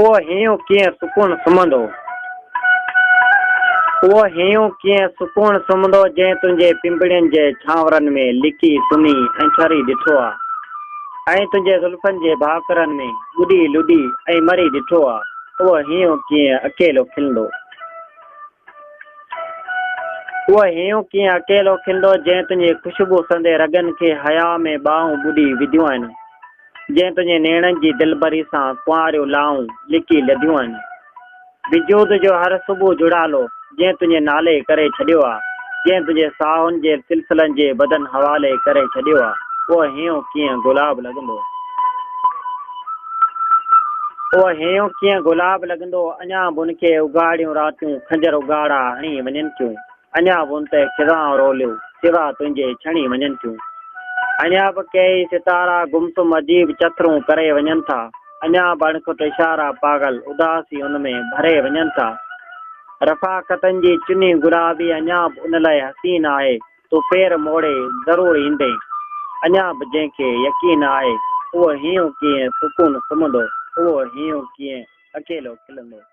उहो हीअं कीअं सुकून सुम्हंदो उहो हीअं कीअं सुकून सुम्हंदो जंहिं तुंहिंजे पिंपड़ियुनि जे छांवरनि में लिकी सुम्ही ऐं ठरी ॾिठो आहे ऐं तुंहिंजे ज़ुल्फनि जे भाकुरनि में ॿुॾी लुॾी ऐं मरी ॾिठो आहे उहो हीअं कीअं अकेलो खिलंदो उहो हीअं कीअं अकेलो खिलंदो जंहिं तुंहिंजे ख़ुशबू संदे रगनि खे हया में ॿाहूं ॿुॾी विधियूं आहिनि जंहिं तुंहिंजे नेणनि जी दिलबरी सां कुंवारियूं लाऊं लिकी लधियूं आहिनि विजूद जो हर सुबुह जुड़ालो जंहिं तुंहिंजे नाले करे छॾियो आहे जंहिं तुंहिंजे साहुनि जे सिलसिलनि जे बदन हवाले करे छॾियो आहे उहो हीअं कीअं गुलाब लॻंदो उहो हीअं कीअं गुलाब लॻंदो अञा बि उनखे उगाड़ियूं रातियूं खंजर उगाड़ा हणी वञनि थियूं अञा बि उन ते खिदां रोलियूं सिवा तुंहिंजे छणी वञनि थियूं अञा बि कई सितारा गुमसुम अजीब चथरूं करे वञनि था अञा बि अणखुट इशारा पागल उदासी उन में भरे वञनि था रफ़ाक़तनि जी चुनी गुलाबी अञा बि उन लाइ हसीन आहे तूं पेर मोड़े ज़रूरु ईंदे अञा बि जंहिंखे यकीन आहे उहो हीअं कीअं सुकून सुम्हंदो उहो हीअं कीअं अकेलो खिलंदो